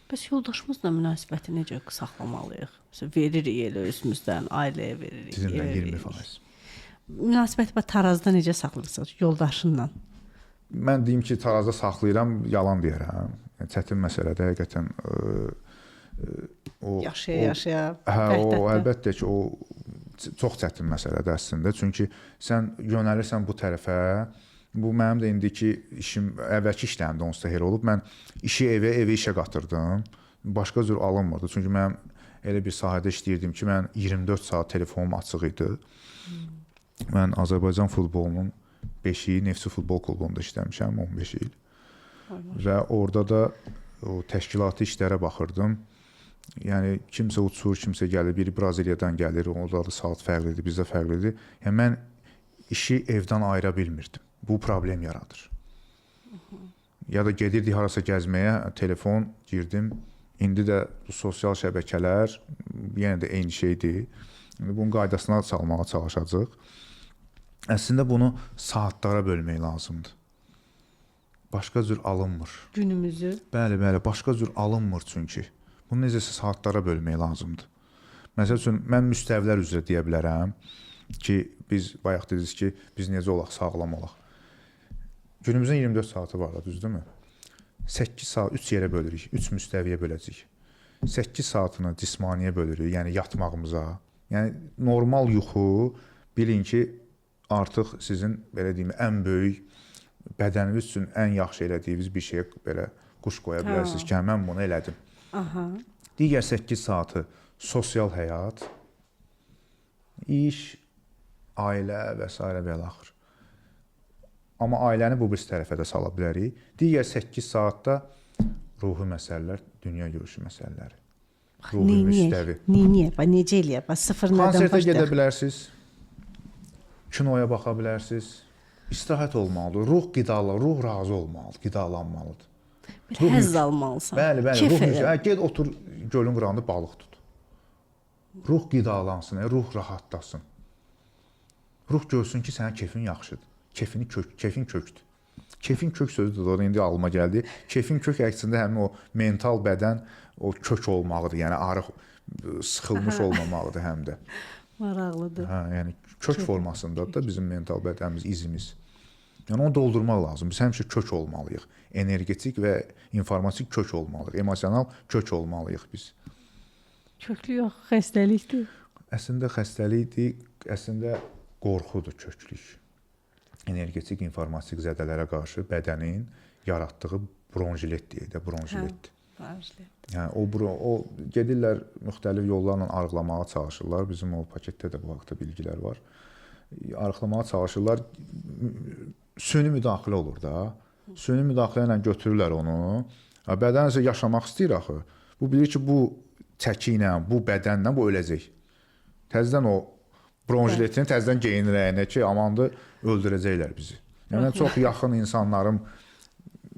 Bəs yoldaşımızla münasibəti necə saxlamalıyıq? Məsələn, veririk elə özümüzdən, ailəyə veririk. Sizinlə evə 20%. Münasibəti tarazda necə saxlayırsınız yoldaşınla? Mən deyim ki, tarazda saxlayıram, yalan deyərəm. Yəni, çətin məsələdir, həqiqətən o Yaşaya-yaşaya. o əlbəttə ki, o çox çətin məsələdir əslində. Çünki sən yönəlirsən bu tərəfə. Bu mənim də indiki işim, əvvəlki işlərimdə onsuz da elə olub. Mən işi evə, evi işə qatırdım. Başqa cür alınmırdı. Çünki mən elə bir sahədə işləyirdim ki, mən 24 saat telefonum açıq idi. Mən Azərbaycan futbolunun 5-i Neftçi futbol klubunda işləmişəm 15 il. Və orada da o təşkilati işlərə baxırdım. Yəni kimsə uçur, kimsə gəlir, biri Braziliyadan gəlir, orada da saat fərqlidir, bizdə fərqlidir. Yəni mən işi evdən ayıra bilmirdim. Bu problem yaradır. Ya da gedirdik harasa gəzməyə, telefon girdim. İndi də bu sosial şəbəkələr yenə də eyni şeydir. Bunun qaydasına salmağa çalışacağıq. Əslində bunu saatlara bölmək lazımdır. Başqa cür alınmır. Günümüzü. Bəli, başqa cür alınmır çünki. Bunu necəsə saatlara bölmək lazımdır. Məsəl üçün, mən müstəvilər üzrə deyə bilərəm ki, biz bayaq dediniz ki, biz necə olaq, sağlam olaq. Günümüzün 24 saatı var da, düzdürmü? 8 saat 3 yerə bölürük, 3 müstəviyə böləcəyik. 8 saatını cismaniyə bölürük, yəni yatmağımıza. Yəni normal yuxu, bilin ki, artıq sizin, belə deyim, ən böyük bədəniniz üçün ən yaxşı elədiyiniz bir şeyə belə quş qoya bilərsiniz ki, mən bunu elədim. Digər 8 saatı sosial həyat, iş, ailə və s. belə axır. Amma ailəni bu bir tərəfə də sala bilərik. Digər 8 saatda ruhi məsələlər, dünya görüşü məsələləri. Ruhi müstəvi. Neyniyə? Necə eləyək? Sıfırlardan başlayaq. Konsertə gedə bilərsiniz, kinoya baxa bilərsiniz, istirahət olmalıdır, ruh qidalı, ruh razı olmalıdır, qidalanmalıdır. Bir həzz almalısan. Bəli, ruh ged otur gölün qırağında balıq tut. Ruh qidalansın, ruh rahatlasın. Ruh görsün ki, sənin keyfin yaxşıdır. Keyfin kökdür. Keyfin kök sözü də indi ağlıma gəldi. Keyfin kök əksində həmin o mental bədən o kök olmalıdır. Yəni arıq, sıxılmış olmamalıdır həm də. Maraqlıdır. Yəni kök formasındadır da bizim mental bədənimiz, izimiz. Yəni onu doldurmaq lazım. Biz həmişə kök olmalıyıq. Energetik və informatik kök olmalıyıq. Emosional kök olmalıyıq biz. Köklü yox, xəstəlikdir. Əslində xəstəlikdir, əslində qorxudur köklük. Energetik, informatik zədələrə qarşı bədənin yaratdığı bronjilet deyək də, bronjiletdir. Yəni o gedirlər müxtəlif yollarla arıqlamağa çalışırlar. Bizim o paketdə də bu haqda bilgilər var. Arıqlamağa çalışırlar. Süni müdaxilə olur da. Süni müdaxilə ilə götürürlər onu. Bədən isə yaşamaq istəyir axı. Bu bilir ki, bu çəki ilə, bu bədənlə bu öləcək. Təzədən o bronjiletini təzədən geyinir əyninə ki, amandır, öldürəcəklər bizi. Yəni çox yaxın insanlarım,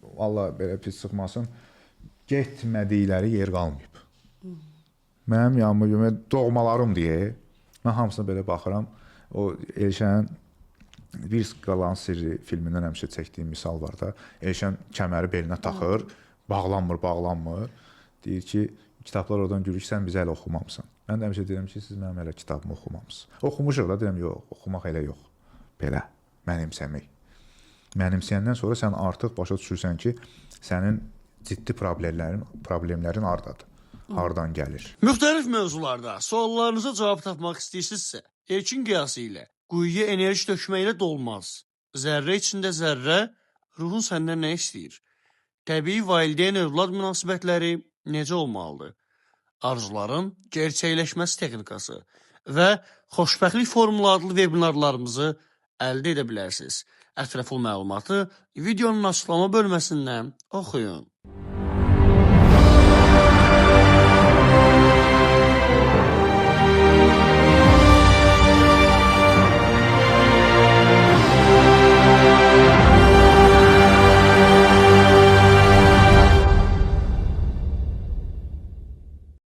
vallahi belə pis çıxmasın, getmədikləri yer qalmayıb. Mənim yanıma doğmalarım deyə, mən hamısına belə baxıram. O Elşənin Bir Qalan Sirri filmindən həmişə çəkdiyim misal var da. Elşən kəməri belinə taxır, bağlanmır. Deyir ki, kitablar oradan görür ki, sən bizə hələ oxumamısan. Mən də həmişə deyirəm ki, siz mənim hələ kitabımı oxumamısınız. Oxumuşuq da, deyirəm, yox, oxumaq elə yox. Belə, mənimsəmək. Mənimsəyəndən sonra sən artıq başa düşürsən ki, sənin ciddi problemlərin hardadır, hardan gəlir. Müxtəlif mövzularda suallarınıza cavab tapmaq istəyirsinizsə, ilkin qiyası ilə quyuya enerji tökməklə dolmaz. Zərrə içində zərrə, ruhun səndən nə istəyir? Təbii valideyn-övlad münasibətləri necə olmalıdır? Arzuların gerçəkləşməsi texnikası və xoşbəxtlik formulu adlı webinarlarımızı əldə edə bilərsiniz. Ətraflı məlumatı videonun açıqlama bölməsindən oxuyun.